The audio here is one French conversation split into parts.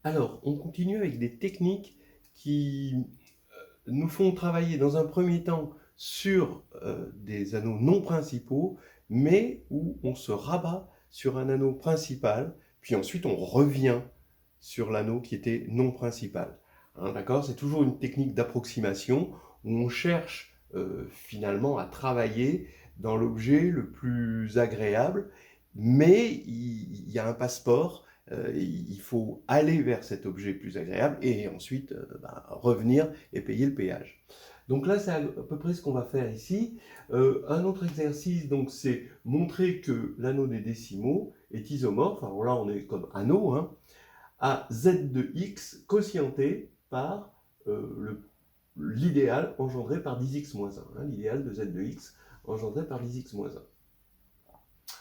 Alors, on continue avec des techniques qui nous font travailler dans un premier temps sur des anneaux non principaux, mais où on se rabat sur un anneau principal, puis ensuite on revient sur l'anneau qui était non principal. Hein, d'accord? C'est toujours une technique d'approximation où on cherche finalement à travailler dans l'objet le plus agréable, mais il y a un passeport. Il faut aller vers cet objet plus agréable et ensuite revenir et payer le péage. Donc là, c'est à peu près ce qu'on va faire ici. Un autre exercice, donc, c'est montrer que l'anneau des décimaux est isomorphe. Alors là, on est comme anneau, hein, à z de x quotienté par l'idéal engendré par 10x-1. Hein, l'idéal de z de x engendré par 10x-1.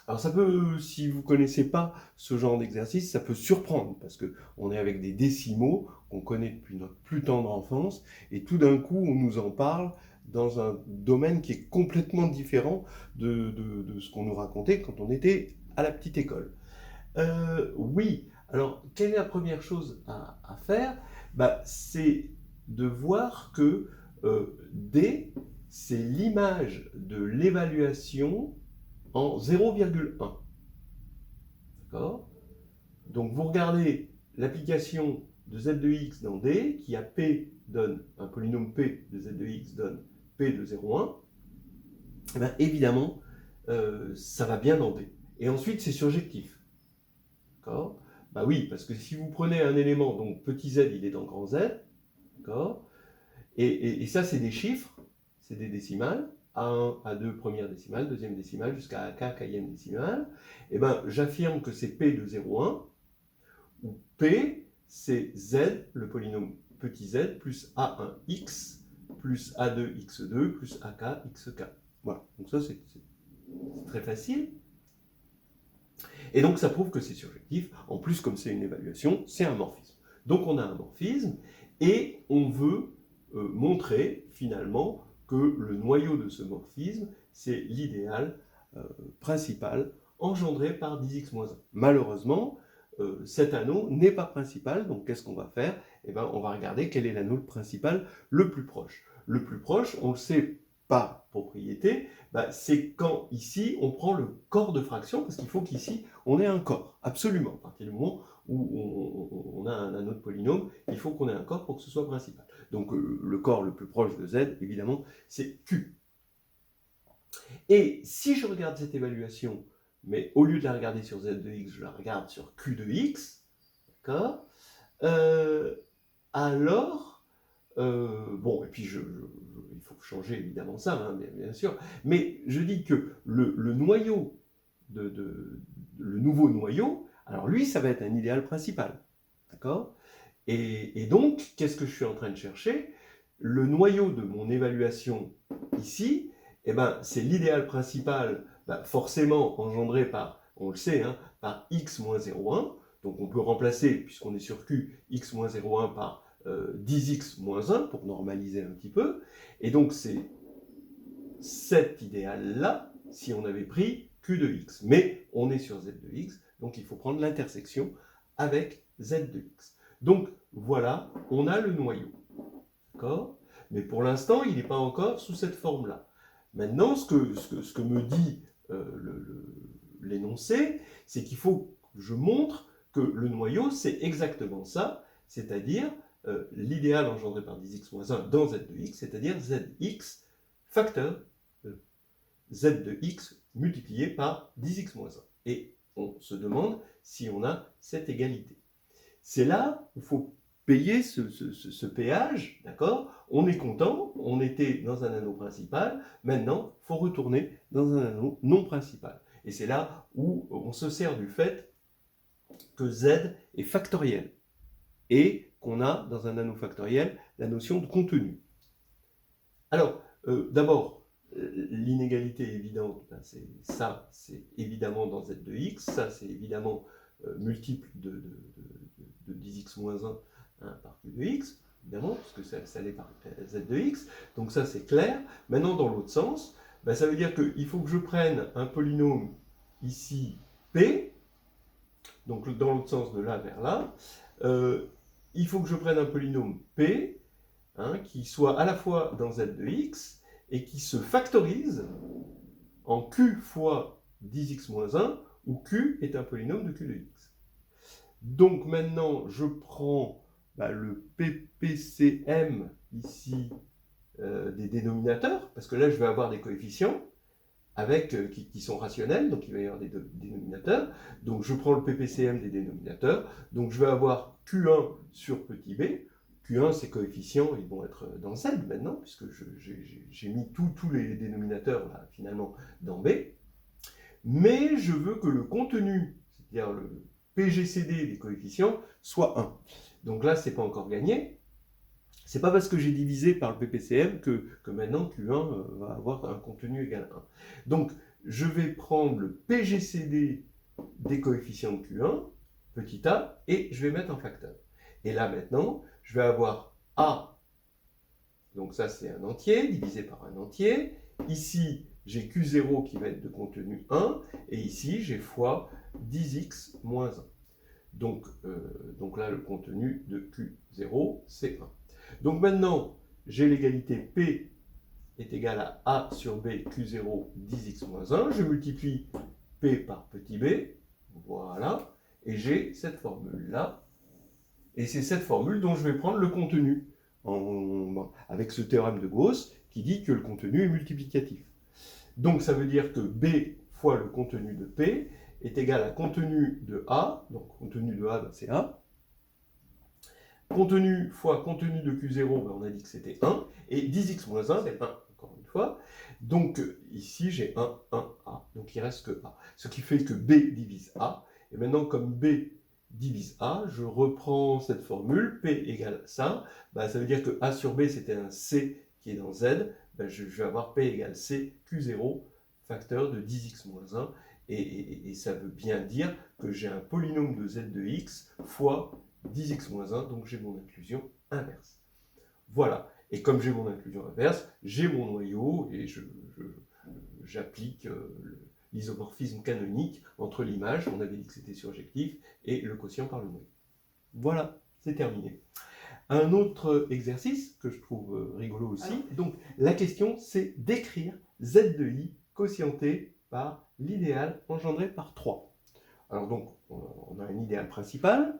Alors ça peut, si vous ne connaissez pas ce genre d'exercice, ça peut surprendre, parce qu'on est avec des décimaux qu'on connaît depuis notre plus tendre enfance, et tout d'un coup on nous en parle dans un domaine qui est complètement différent de ce qu'on nous racontait quand on était à la petite école. Oui, alors quelle est la première chose à faire? C'est de voir que D, c'est l'image de l'évaluation en 0,1. D'accord? Donc vous regardez l'application de z de x dans D, qui à P donne un polynôme P de z de x donne P de 0,1. Et bien évidemment, ça va bien dans D. Et ensuite, c'est surjectif. D'accord? Bah oui, parce que si vous prenez un élément, donc petit z, il est dans grand Z, d'accord? Et ça, c'est des chiffres, c'est des décimales, A1, A2, première décimale, deuxième décimale, jusqu'à AK, kème décimale. Et ben, j'affirme que c'est P de 0,1, où P, c'est Z, le polynôme petit z, plus A1x, plus A2x2, plus AKxk. Voilà, donc ça, c'est très facile. Et donc ça prouve que c'est surjectif. En plus, comme c'est une évaluation, c'est un morphisme. Donc on a un morphisme et on veut montrer finalement que le noyau de ce morphisme, c'est l'idéal principal engendré par 10x-1. Malheureusement, cet anneau n'est pas principal, donc qu'est-ce qu'on va faire? Eh bien, on va regarder quel est l'anneau principal le plus proche. Le plus proche, on le sait par propriété, c'est quand ici on prend le corps de fraction, parce qu'il faut qu'ici on ait un corps, absolument. À partir du moment où on a un anneau de polynôme, il faut qu'on ait un corps pour que ce soit principal. Donc le corps le plus proche de z, évidemment, c'est Q. Et si je regarde cette évaluation, mais au lieu de la regarder sur z de x, je la regarde sur Q de x, d'accord, alors, bon, et puis il faut changer évidemment ça, hein, bien sûr, mais je dis que le noyau, le nouveau noyau, alors lui, ça va être un idéal principal, d'accord? Et donc, qu'est-ce que je suis en train de chercher? Le noyau de mon évaluation ici, eh ben, c'est l'idéal principal, forcément engendré par, on le sait, hein, par x moins 0,1. Donc on peut remplacer, puisqu'on est sur Q, x moins 0,1 par 10x moins 1 pour normaliser un petit peu. Et donc c'est cet idéal-là si on avait pris Q de x. Mais on est sur z de x, donc il faut prendre l'intersection avec z de x. Donc voilà, on a le noyau. D'accord? Mais pour l'instant, il n'est pas encore sous cette forme-là. Maintenant, ce que me dit l'énoncé, c'est qu'il faut que je montre que le noyau, c'est exactement ça, c'est-à-dire l'idéal engendré par 10x-1 dans z de x, c'est-à-dire zx facteur z de x multiplié par 10x-1. Et on se demande si on a cette égalité. C'est là où il faut payer ce péage, d'accord? On est content, on était dans un anneau principal, maintenant, il faut retourner dans un anneau non principal. Et c'est là où on se sert du fait que z est factoriel et qu'on a dans un anneau factoriel la notion de contenu. Alors, d'abord, l'inégalité évidente, ça, c'est évidemment dans z de x, ça, c'est évidemment multiple de 10x-1 par q de x, évidemment, parce que ça l'est par z de x. Donc ça, c'est clair. Maintenant, dans l'autre sens, ça veut dire qu'il faut que je prenne un polynôme ici, p, donc dans l'autre sens de là vers là, il faut que je prenne un polynôme P, hein, qui soit à la fois dans Z de x et qui se factorise en Q fois 10x moins 1, où Q est un polynôme de Q de x. Donc maintenant, je prends le PPCM ici des dénominateurs, parce que là, je vais avoir des coefficients avec, qui sont rationnels, donc il va y avoir des dénominateurs. Donc je prends le PPCM des dénominateurs, donc je vais avoir Q1 sur petit b. Q1, ces coefficients, ils vont être dans Z maintenant, puisque j'ai mis tous les dénominateurs là, finalement dans B. Mais je veux que le contenu, c'est-à-dire le PGCD des coefficients, soit 1. Donc là, ce n'est pas encore gagné. C'est pas parce que j'ai divisé par le PPCM que maintenant Q1 va avoir un contenu égal à 1. Donc, je vais prendre le PGCD des coefficients de Q1, petit a, et je vais mettre un facteur. Et là, maintenant, je vais avoir A, donc ça c'est un entier, divisé par un entier. Ici, j'ai Q0 qui va être de contenu 1, et ici, j'ai fois 10x moins 1. Donc là, le contenu de Q0, c'est 1. Donc maintenant, j'ai l'égalité P est égal à A sur B Q0 10x moins 1. Je multiplie P par petit b, voilà, et j'ai cette formule-là. Et c'est cette formule dont je vais prendre le contenu, avec ce théorème de Gauss qui dit que le contenu est multiplicatif. Donc ça veut dire que B fois le contenu de P est égal à contenu de A, donc contenu de A, c'est A. Contenu fois contenu de Q0, on a dit que c'était 1, et 10x moins 1, c'est 1, encore une fois. Donc ici, j'ai 1, 1, A, donc il reste que A. Ce qui fait que B divise A, et maintenant comme B divise A, je reprends cette formule, P égale ça, ça veut dire que A sur B, c'était un C qui est dans Z, je vais avoir P égale C, Q0, facteur de 10x moins 1, et ça veut bien dire que j'ai un polynôme de Z de x fois 10x moins 1, donc j'ai mon inclusion inverse. Voilà. Et comme j'ai mon inclusion inverse, j'ai mon noyau et j'applique l'isomorphisme canonique entre l'image, on avait dit que c'était surjectif, et le quotient par le noyau. Voilà, c'est terminé. Un autre exercice que je trouve rigolo aussi, donc la question c'est d'écrire Z de I quotienté par l'idéal engendré par 3. Alors donc, on a un idéal principal,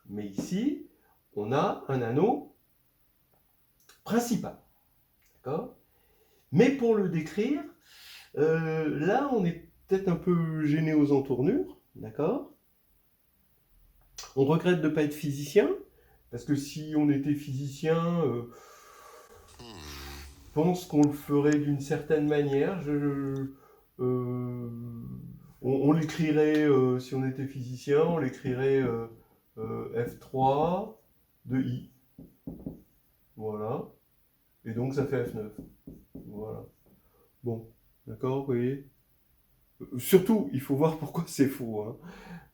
mais ici, on a un anneau principal. D'accord ? Mais pour le décrire, là, on est peut-être un peu gêné aux entournures. D'accord ? On regrette de ne pas être physicien, parce que si on était physicien, je pense qu'on le ferait d'une certaine manière. On l'écrirait, si on était physicien, on l'écrirait F3 de I. Voilà. Et donc ça fait F9. Voilà. Bon, d'accord, vous voyez. Surtout, il faut voir pourquoi c'est faux. Hein.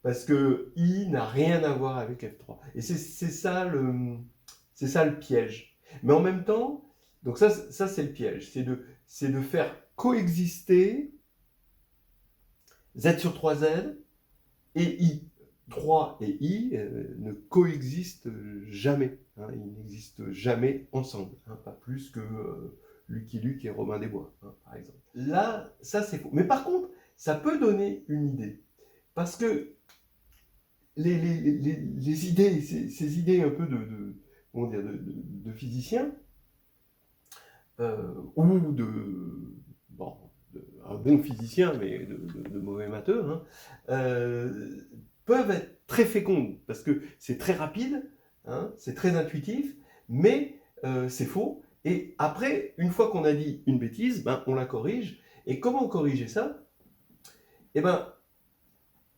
Parce que I n'a rien à voir avec F3. Et c'est ça le piège. Mais en même temps, donc ça c'est le piège. C'est de faire coexister Z sur 3Z et I. 3 et I ne coexistent jamais. Hein, ils n'existent jamais ensemble. Hein, pas plus que Lucky Luke et Robin des Bois, hein, par exemple. Là, ça c'est faux. Mais par contre, ça peut donner une idée. Parce que les idées, ces idées un peu de physiciens, ou un bon physicien, mais de mauvais matheux, hein, peuvent être très fécondes, parce que c'est très rapide, hein, c'est très intuitif, mais c'est faux. Et après, une fois qu'on a dit une bêtise, on la corrige. Et comment corriger ça ? Eh bien,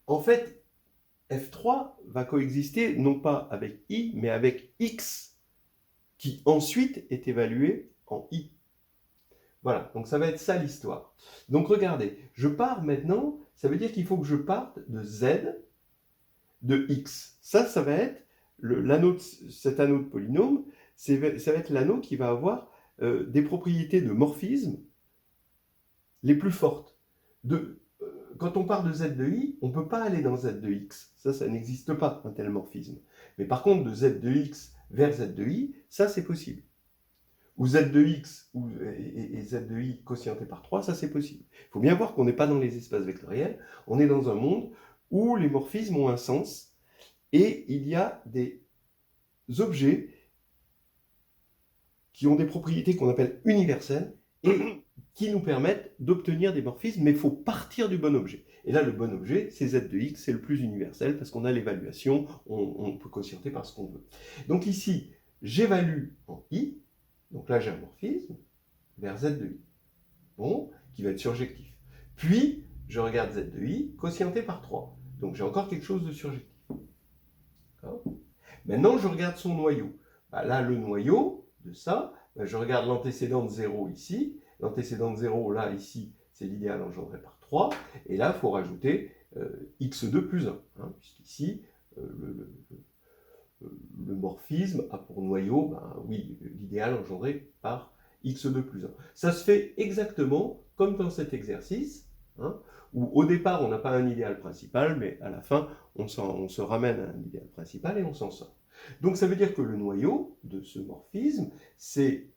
en fait, F3 va coexister non pas avec I, mais avec X, qui ensuite est évalué en I. Voilà, donc ça va être ça l'histoire. Donc regardez, je pars maintenant, ça veut dire qu'il faut que je parte de Z de X. Ça va être cet anneau de polynôme, ça va être l'anneau qui va avoir des propriétés de morphisme les plus fortes. quand on part de Z de I, on ne peut pas aller dans Z de X. Ça n'existe pas, un tel morphisme. Mais par contre, de Z de X vers Z de I, ça c'est possible. Ou Z de X et Z de I quotienté par 3, ça c'est possible. Il faut bien voir qu'on n'est pas dans les espaces vectoriels, on est dans un monde où les morphismes ont un sens, et il y a des objets qui ont des propriétés qu'on appelle universelles, et qui nous permettent d'obtenir des morphismes, mais il faut partir du bon objet. Et là, le bon objet, c'est Z de X, c'est le plus universel, parce qu'on a l'évaluation, on peut quotienter par ce qu'on veut. Donc ici, j'évalue en I, donc là j'ai un morphisme, vers Z de I, bon, qui va être surjectif. Puis, je regarde Z de I, quotienté par 3. Donc j'ai encore quelque chose de surjectif. Maintenant, je regarde son noyau. Là, le noyau de ça, je regarde l'antécédent de 0 ici. L'antécédent de 0, là, ici, c'est l'idéal engendré par 3. Et là, il faut rajouter x2 plus 1. Puisqu'ici, le morphisme a pour noyau, oui, l'idéal engendré par x2 plus 1. Ça se fait exactement comme dans cet exercice, où au départ, on n'a pas un idéal principal, mais à la fin, on se ramène à un idéal principal et on s'en sort. Donc ça veut dire que le noyau de ce morphisme, c'est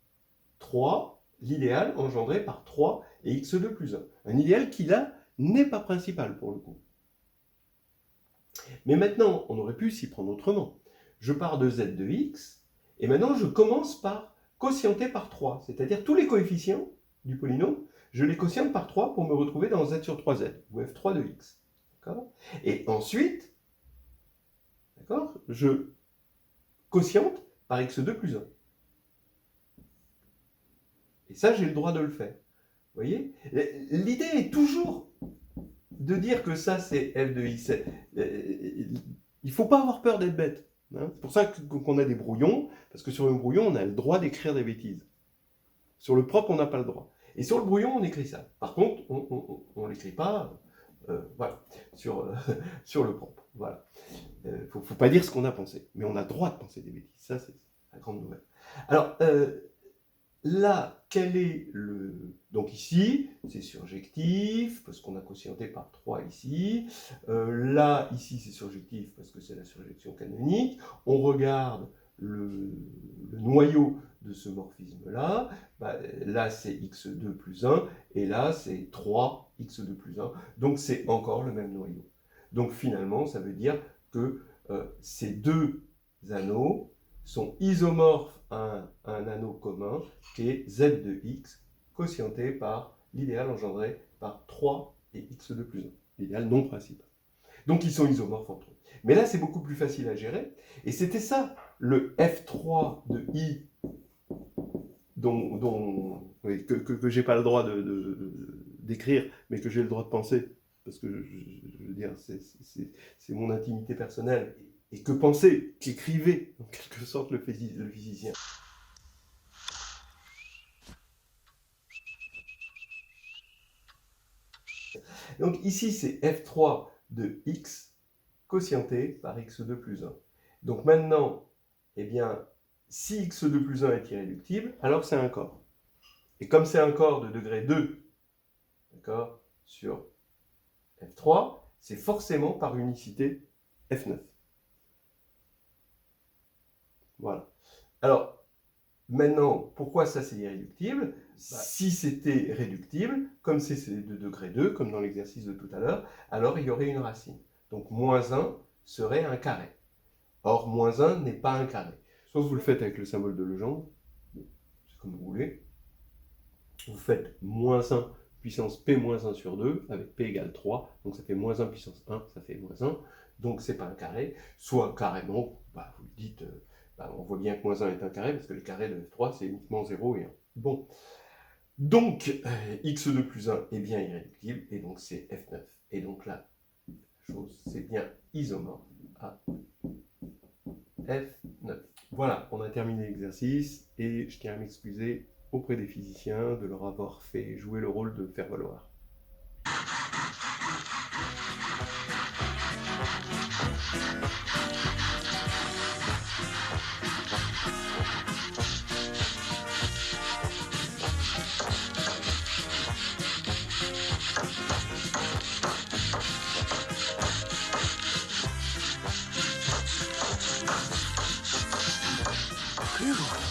3, l'idéal engendré par 3 et x2 plus 1. Un idéal qui, là, n'est pas principal pour le coup. Mais maintenant, on aurait pu s'y prendre autrement. Je pars de z de x, et maintenant je commence par quotienter par 3, c'est-à-dire tous les coefficients du polynôme, je les quotiente par 3 pour me retrouver dans z sur 3z, ou f3 de x. Et ensuite, je quotiente par x2 plus 1. Et ça, j'ai le droit de le faire. Vous voyez? L'idée est toujours de dire que ça, c'est f de x. Il ne faut pas avoir peur d'être bête. C'est pour ça qu'on a des brouillons, parce que sur un brouillon, on a le droit d'écrire des bêtises. Sur le propre, on n'a pas le droit. Et sur le brouillon, on écrit ça. Par contre, on ne l'écrit pas voilà, sur le propre. Voilà. Faut pas dire ce qu'on a pensé, mais on a le droit de penser des bêtises. Ça, c'est la grande nouvelle. Alors, là, quel est le... Donc ici, c'est surjectif, parce qu'on a quotienté par 3 ici. Là, ici, c'est surjectif, parce que c'est la surjection canonique. On regarde le noyau de ce morphisme-là. Là, c'est x2 plus 1, et là, c'est 3 x2 plus 1. Donc, c'est encore le même noyau. Donc, finalement, ça veut dire que ces deux anneaux sont isomorphes à un anneau commun qui est z de x, quotienté par l'idéal engendré par 3 et x2 plus 1, l'idéal non principal. Donc ils sont isomorphes entre eux. Mais là, c'est beaucoup plus facile à gérer, et c'était ça, le f3 de i, que j'ai pas le droit d'écrire, mais que j'ai le droit de penser, parce que, je veux dire, c'est mon intimité personnelle. Et que pensait, qu'écrivait, en quelque sorte, le physicien. Donc ici, c'est f3 de x quotienté par x2 plus 1. Donc maintenant, eh bien, si x2 plus 1 est irréductible, alors c'est un corps. Et comme c'est un corps de degré 2, d'accord, sur f3, c'est forcément par unicité f9. Voilà. Alors, maintenant, pourquoi ça c'est irréductible? Si c'était réductible, comme c'est de degré 2, comme dans l'exercice de tout à l'heure, alors il y aurait une racine. Donc, moins 1 serait un carré. Or, moins 1 n'est pas un carré. Soit vous le faites avec le symbole de Legendre, c'est comme vous voulez. Vous faites moins 1 puissance p moins 1 sur 2, avec p égale 3, donc ça fait moins 1 puissance 1, ça fait moins 1, donc c'est pas un carré. Soit carrément, vous le dites... on voit bien que moins 1 est un carré, parce que le carré de f3, c'est uniquement 0 et 1. Bon. Donc, x2 plus 1 est bien irréductible, et donc c'est f9. Et donc là, la chose, c'est bien isomorphe à f9. Voilà, on a terminé l'exercice, et je tiens à m'excuser auprès des physiciens de leur avoir fait jouer le rôle de faire valoir. Phew.